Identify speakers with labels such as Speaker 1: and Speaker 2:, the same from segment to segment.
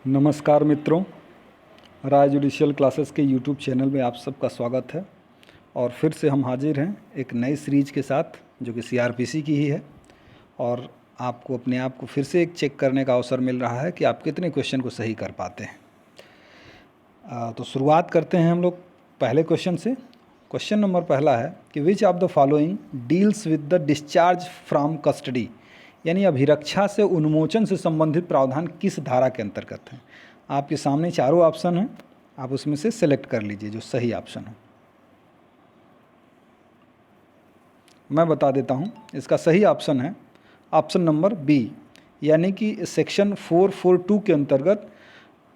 Speaker 1: नमस्कार मित्रों, राय judicial classes के यूट्यूब चैनल में आप सबका स्वागत है। और फिर से हम हाजिर हैं एक नई सीरीज के साथ जो कि सीआरपीसी की ही है। और आपको अपने आप को फिर से एक चेक करने का अवसर मिल रहा है कि आप कितने क्वेश्चन को सही कर पाते हैं। तो शुरुआत करते हैं हम लोग पहले क्वेश्चन से। क्वेश्चन नंबर पहला है कि which of the following deals with the discharge from custody, यानी अभिरक्षा से उन्मोचन से संबंधित प्रावधान किस धारा के अंतर्गत है। आपके सामने चारों ऑप्शन हैं, आप उसमें से सेलेक्ट कर लीजिए जो सही ऑप्शन है। मैं बता देता हूं, इसका सही ऑप्शन है ऑप्शन नंबर बी, यानी कि सेक्शन 442 के अंतर्गत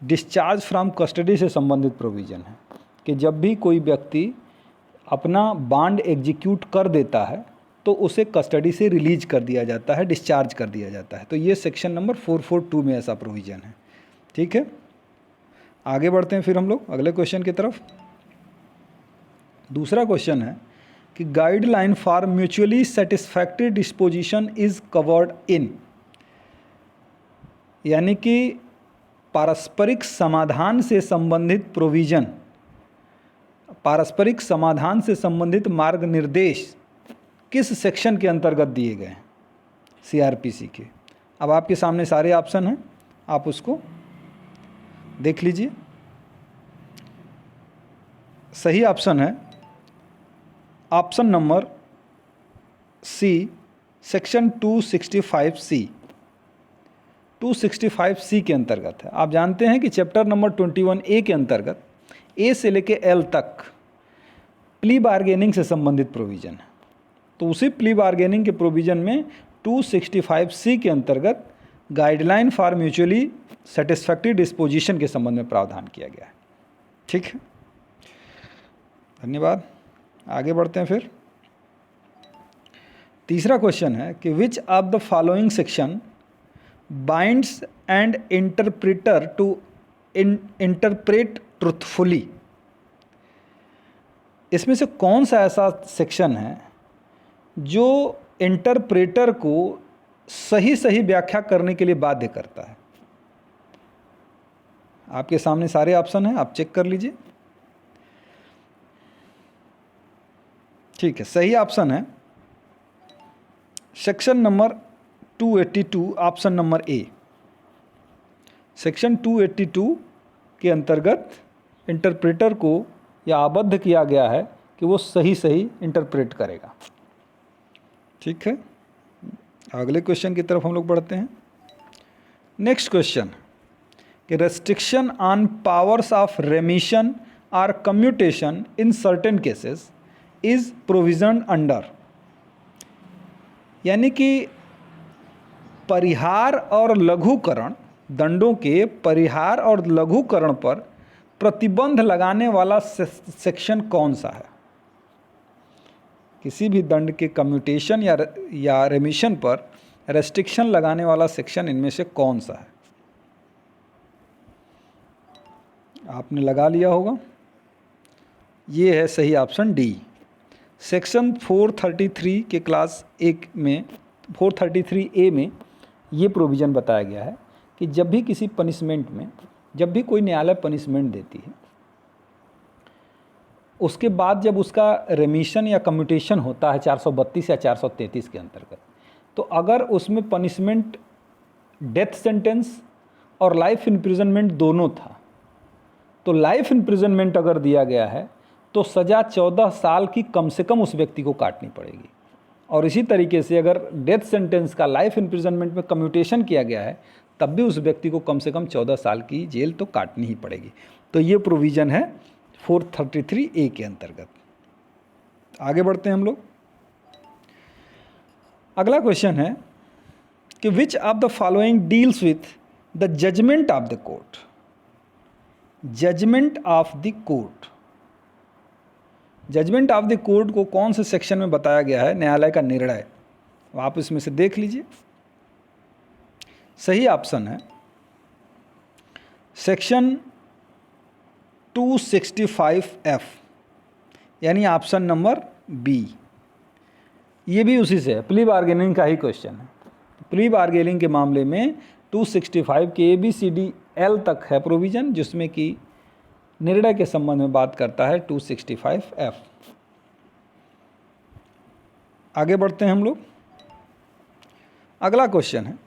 Speaker 1: डिस्चार्ज फ्रॉम कस्टडी से संबंधित प्रोविज़न है कि जब भी कोई व्यक्ति अपना बॉन्ड एग्जीक्यूट कर देता है तो उसे कस्टडी से रिलीज कर दिया जाता है, डिस्चार्ज कर दिया जाता है। तो ये सेक्शन नंबर 442 में ऐसा प्रोविज़न है। ठीक है, आगे बढ़ते हैं फिर हम लोग अगले क्वेश्चन की तरफ। दूसरा क्वेश्चन है कि guideline for mutually satisfactory disposition is covered in, यानी कि पारस्परिक समाधान से संबंधित प्रोविज़न, पारस्परिक समाधान से संबंधित मार्ग निर्देश किस सेक्शन के अंतर्गत दिए गए हैं सीआरपीसी के। अब आपके सामने सारे ऑप्शन हैं, आप उसको देख लीजिए। सही ऑप्शन है option number C, section 265C। 265C के अंतर्गत है। आप जानते हैं कि चैप्टर नंबर 21A के अंतर्गत ए से लेके एल तक प्ली बार्गेनिंग से संबंधित प्रोविज़न है। तो उसी प्ली बार्गेनिंग के प्रोविज़न में 265C के अंतर्गत guideline for mutually satisfactory disposition के संबंध में प्रावधान किया गया है। ठीक है, धन्यवाद। आगे बढ़ते हैं फिर। तीसरा क्वेश्चन है कि which of the following section binds and interpreter to interpret truthfully. इसमें से कौन सा ऐसा सेक्शन है जो इंटरप्रेटर को सही सही व्याख्या करने के लिए बाध्य करता है। आपके सामने सारे ऑप्शन हैं, आप चेक कर लीजिए। ठीक है, सही ऑप्शन है section number 282, option number A. Section 282 के अंतर्गत इंटरप्रेटर को यह आबद्ध किया गया है कि वो सही सही इंटरप्रेट करेगा। ठीक है, अगले क्वेश्चन की तरफ हम लोग बढ़ते हैं। नेक्स्ट क्वेश्चन कि restriction on powers of remission और commutation in certain cases is provision under, यानी कि परिहार और लघुकरण, दंडों के परिहार और लघुकरण पर प्रतिबंध लगाने वाला सेक्शन कौन सा है। किसी भी दंड के कम्यूटेशन या रेमिशन पर रेस्ट्रिक्शन लगाने वाला सेक्शन इनमें से कौन सा है। आपने लगा लिया होगा, ये है सही ऑप्शन डी। सेक्शन 433 के क्लास 1 में 433A में ये प्रोविज़न बताया गया है कि जब भी किसी पनिशमेंट में, जब भी कोई न्यायालय पनिशमेंट देती है, उसके बाद जब उसका रेमिशन या कम्यूटेशन होता है 432 या 433 के अंतर्गत, तो अगर उसमें पनिशमेंट डेथ सेंटेंस और लाइफ इम्प्रिजनमेंट दोनों था, तो लाइफ इम्प्रिजनमेंट अगर दिया गया है तो सज़ा 14 साल की कम से कम उस व्यक्ति को काटनी पड़ेगी। और इसी तरीके से अगर डेथ सेंटेंस का लाइफ इम्प्रिजनमेंट में कम्यूटेशन किया गया है तब भी उस व्यक्ति को कम से कम 14 साल की जेल तो काटनी ही पड़ेगी। तो ये प्रोविज़न है 433A के अंतर्गत। आगे बढ़ते हैं हम लोग। अगला क्वेश्चन है कि which of the following deals with the judgment of the court. Judgment of the court, judgment of the court को कौन से सेक्शन में बताया गया है, न्यायालय का निर्णय। आप इसमें से देख लीजिए। सही ऑप्शन है सेक्शन 265F, यानी ऑप्शन नंबर बी। ये भी उसी से है, प्ली बार्गेनिंग का ही क्वेश्चन है। प्ली बार्गेनिंग के मामले में 265 के ABCD एल तक है प्रोविज़न, जिसमें कि निर्णय के संबंध में बात करता है 265F। आगे बढ़ते हैं हम लोग। अगला क्वेश्चन है,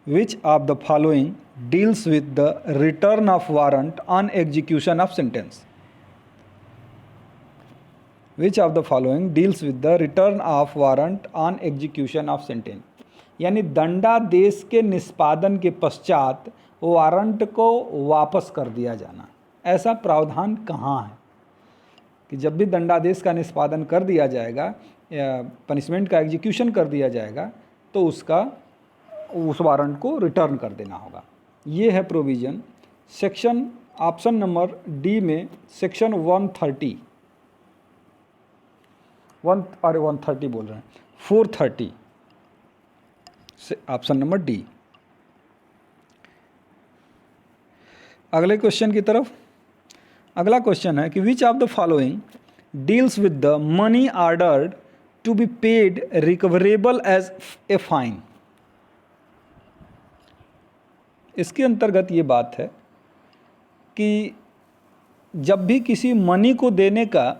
Speaker 1: विच of the following deals with the return of warrant on execution of sentence. Which of the following deals with the return of warrant on execution of sentence, यानी दंडादेश के निष्पादन के पश्चात वारंट को वापस कर दिया जाना। ऐसा प्रावधान कहाँ है कि जब भी दंडादेश का निष्पादन कर दिया जाएगा या पनिशमेंट का एग्जीक्यूशन कर दिया जाएगा तो उस वारंट को रिटर्न कर देना होगा। ये है provision section option number D में, सेक्शन 130 130 बोल रहे हैं, 430 से ऑप्शन नंबर डी। अगले क्वेश्चन की तरफ। अगला क्वेश्चन है कि which of the following deals with the money ordered to be paid recoverable as a fine. इसके अंतर्गत ये बात है कि जब भी किसी मनी को देने का,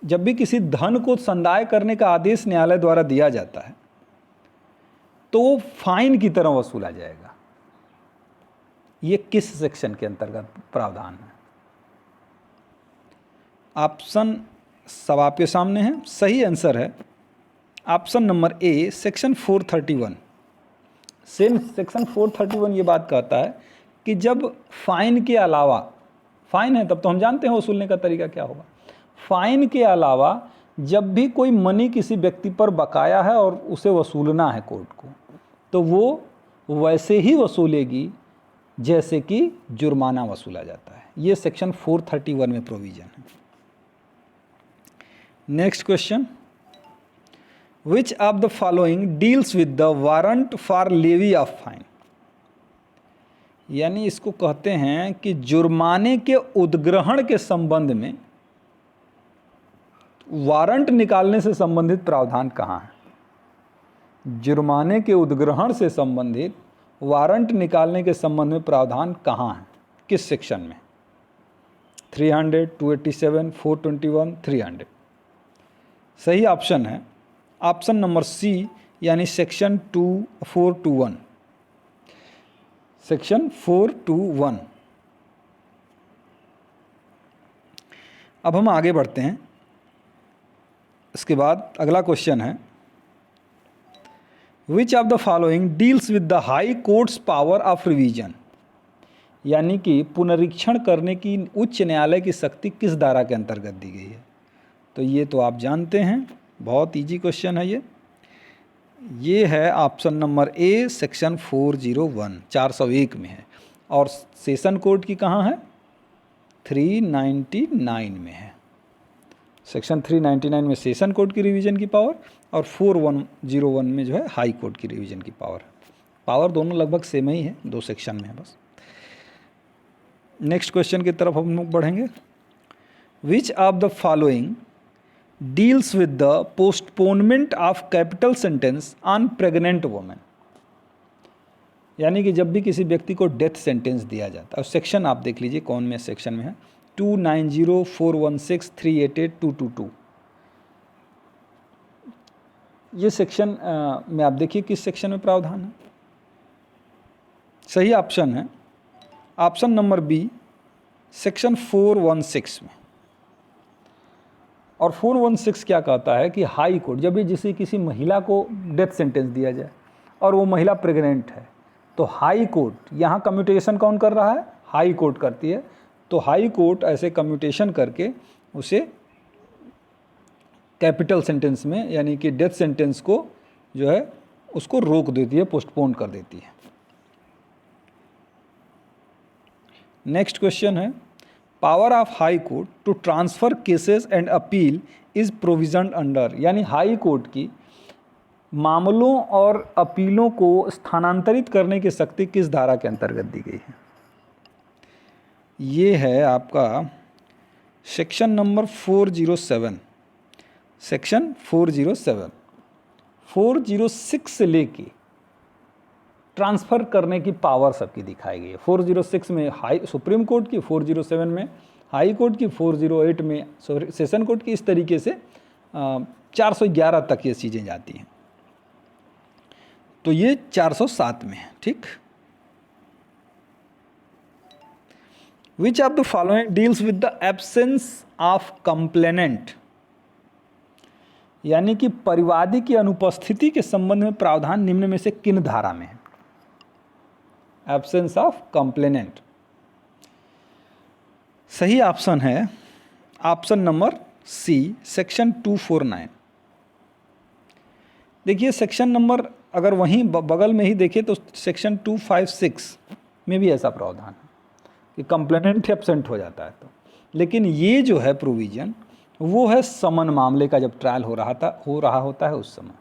Speaker 1: जब भी किसी धन को संदाय करने का आदेश न्यायालय द्वारा दिया जाता है तो वो फाइन की तरह वसूला जाएगा। ये किस सेक्शन के अंतर्गत प्रावधान है? ऑप्शन सब आपके सामने है। सही आंसर है option number A, section 431। Same section 431 ये बात कहता है कि जब फाइन के अलावा, फाइन है तब तो हम जानते हैं वसूलने का तरीका क्या होगा, फाइन के अलावा जब भी कोई मनी किसी व्यक्ति पर बकाया है और उसे वसूलना है कोर्ट को, तो वो वैसे ही वसूलेगी जैसे कि जुर्माना वसूला जाता है। ये सेक्शन 431 में प्रोविज़न है। Next question, which of the following deals with the warrant for levy of fine, यानी इसको कहते हैं कि जुर्माने के उद्ग्रहण के संबंध में वारंट निकालने से संबंधित प्रावधान कहाँ है? जुर्माने के उद्ग्रहण से संबंधित वारंट निकालने के संबंध में प्रावधान कहाँ है, किस सेक्शन में? 300, 287, 421, 300। सही ऑप्शन है ऑप्शन नंबर सी, यानी सेक्शन 421, सेक्शन 421। अब हम आगे बढ़ते हैं। इसके बाद अगला क्वेश्चन है, विच of the following deals with the high courts power of revision, यानी कि पुनरीक्षण करने की उच्च न्यायालय की शक्ति किस धारा के अंतर्गत दी गई है? तो ये तो आप जानते हैं, बहुत इजी क्वेश्चन है ये है ऑप्शन नंबर ए, सेक्शन 401, 401 में है। और सेशन कोर्ट की कहाँ है? 399 में है। सेक्शन 399 में सेशन कोर्ट की रिवीजन की पावर और 4101 में जो है हाई कोर्ट की रिवीजन की पावर। पावर दोनों लगभग सेम ही है, दो सेक्शन में है बस। नेक्स्ट क्वेश्चन की तरफ हम लोग बढ़ेंगे। विच of the following deals with the postponement of capital sentence on pregnant women, यानी कि जब भी किसी व्यक्ति को डेथ सेंटेंस दिया जाता है, सेक्शन आप देख लीजिए कौन में सेक्शन में है, 290, 416, 388, 222। ये सेक्शन में आप देखिए किस सेक्शन में प्रावधान है। सही ऑप्शन है ऑप्शन नंबर बी, सेक्शन 416 में। और 416 क्या कहता है कि हाई कोर्ट, जब भी किसी महिला को डेथ सेंटेंस दिया जाए और वो महिला प्रेग्नेंट है, तो हाई कोर्ट, यहाँ कम्यूटेशन कौन कर रहा है? हाई कोर्ट करती है। तो हाई कोर्ट ऐसे कम्यूटेशन करके उसे कैपिटल सेंटेंस में, यानी कि डेथ सेंटेंस को जो है उसको रोक देती है, पोस्टपोन कर देती है। नेक्स्ट क्वेश्चन है, power of high court to transfer cases and appeal is provision under, यानी हाई कोर्ट की मामलों और अपीलों को स्थानांतरित करने की शक्ति किस धारा के अंतर्गत दी गई है? ये है आपका सेक्शन नंबर 407, सेक्शन 407। 406 से लेके ट्रांसफ़र करने की पावर सबकी दिखाई गई है। 406 में हाई सुप्रीम कोर्ट की, 407 में हाई कोर्ट की, 408 में सेशन कोर्ट की, इस तरीके से 411 तक ये चीज़ें जाती हैं। तो ये 407 में है, ठीक। विच of the following deals with the absence of complainant, यानी कि परिवादी की अनुपस्थिति के संबंध में प्रावधान निम्न में से किन धारा में है? एब्सेंस ऑफ कंप्लेनेंट, सही ऑप्शन है ऑप्शन नंबर सी, सेक्शन 249। देखिए सेक्शन नंबर अगर वहीं बगल में ही देखें तो सेक्शन 256 में भी ऐसा प्रावधान है कि कंप्लेनेंट एब्सेंट हो जाता है तो, लेकिन ये जो है प्रोविज़न वो है समन मामले का जब ट्रायल हो रहा होता है उस समय,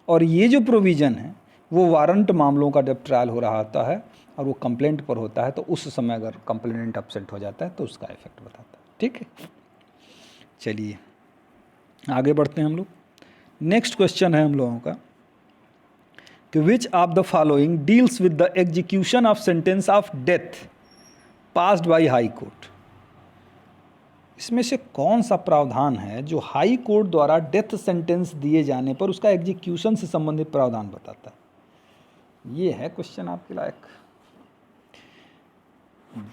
Speaker 1: और ये जो प्रोविज़न है वो वारंट मामलों का जब ट्रायल हो रहा होता है और वो कंप्लेंट पर होता है तो उस समय अगर कंप्लेनेंट एब्सेंट हो जाता है तो उसका इफेक्ट बताता है, ठीक है। चलिए आगे बढ़ते हैं हम लोग। नेक्स्ट क्वेश्चन है हम लोगों का कि which of the following deals with the execution of sentence of death passed by high court. इसमें से कौन सा प्रावधान है जो हाई कोर्ट द्वारा डेथ सेंटेंस दिए जाने पर उसका एग्जीक्यूशन से संबंधित प्रावधान बताता है? ये है क्वेश्चन आपके लायक।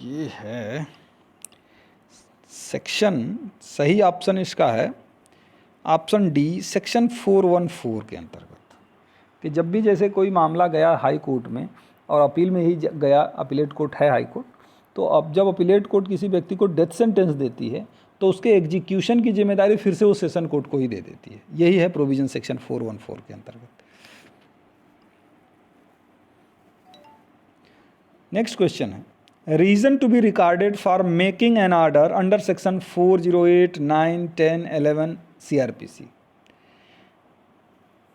Speaker 1: ये है सेक्शन, सही ऑप्शन इसका है ऑप्शन डी, सेक्शन 414 के अंतर्गत, कि जब भी जैसे कोई मामला गया हाई कोर्ट में और अपील में ही गया, अपीलेट कोर्ट है हाई कोर्ट, तो अब जब अपीलेट कोर्ट किसी व्यक्ति को डेथ सेंटेंस देती है तो उसके एग्जीक्यूशन की जिम्मेदारी फिर से वो सेशन कोर्ट को ही दे देती है। यही है प्रोविज़न सेक्शन 414 के अंतर्गत। नेक्स्ट क्वेश्चन है, reason to be recorded for making an order under section 408, 9, 10, 11 CRPC।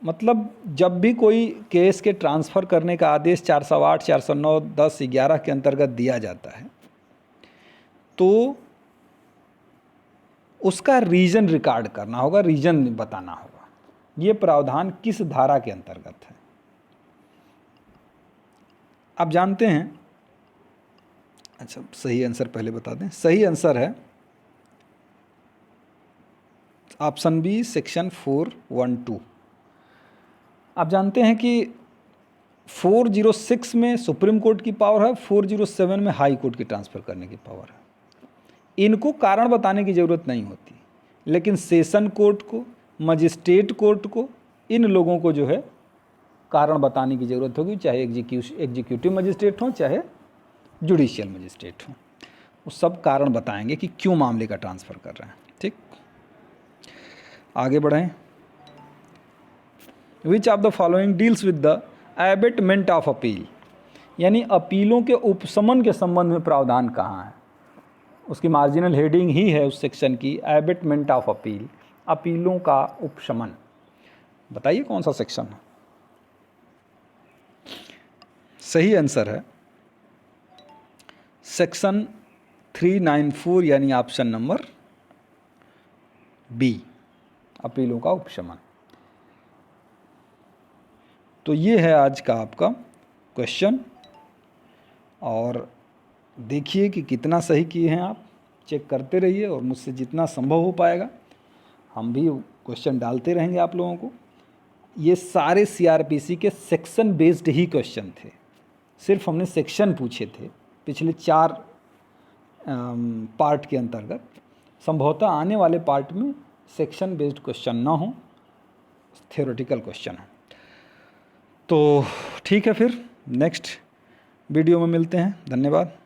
Speaker 1: मतलब जब भी कोई केस के ट्रांसफ़र करने का आदेश 408, 409, 10, 11 के अंतर्गत दिया जाता है तो उसका रीजन रिकॉर्ड करना होगा, रीजन बताना होगा। ये प्रावधान किस धारा के अंतर्गत है? आप जानते हैं, अच्छा सही आंसर पहले बता दें। सही आंसर है ऑप्शन बी, सेक्शन 412। आप जानते हैं कि 406 में सुप्रीम कोर्ट की पावर है, 407 में हाई कोर्ट की ट्रांसफ़र करने की पावर है। इनको कारण बताने की ज़रूरत नहीं होती, लेकिन सेशन कोर्ट को, मजिस्ट्रेट कोर्ट को, इन लोगों को जो है कारण बताने की ज़रूरत होगी, चाहे एग्जीक्यूटिव मजिस्ट्रेट हों चाहे जुडिशियल मजिस्ट्रेट हों। वो सब कारण बताएंगे कि क्यों मामले का ट्रांसफ़र कर रहे हैं, ठीक। आगे बढ़ें। विच of the following deals with the abetment of appeal, यानी अपीलों के उपशमन के संबंध में प्रावधान कहाँ है? उसकी मार्जिनल हेडिंग ही है उस सेक्शन की, एबेटमेंट ऑफ अपील, अपीलों का उपशमन। बताइए कौन सा सेक्शन है? सही आंसर है सेक्शन 394, यानी ऑप्शन नंबर बी, अपीलों का उपशमन। तो ये है आज का आपका क्वेश्चन, और देखिए कि कितना सही किए हैं आप। चेक करते रहिए और मुझसे जितना संभव हो पाएगा हम भी क्वेश्चन डालते रहेंगे आप लोगों को। ये सारे CRPC के सेक्शन बेस्ड ही क्वेश्चन थे, सिर्फ हमने सेक्शन पूछे थे पिछले 4 पार्ट के अंतर्गत। संभवतः आने वाले पार्ट में सेक्शन बेस्ड क्वेश्चन ना हो, थ्योरेटिकल क्वेश्चन हो। तो ठीक है, फिर नेक्स्ट वीडियो में मिलते हैं। धन्यवाद।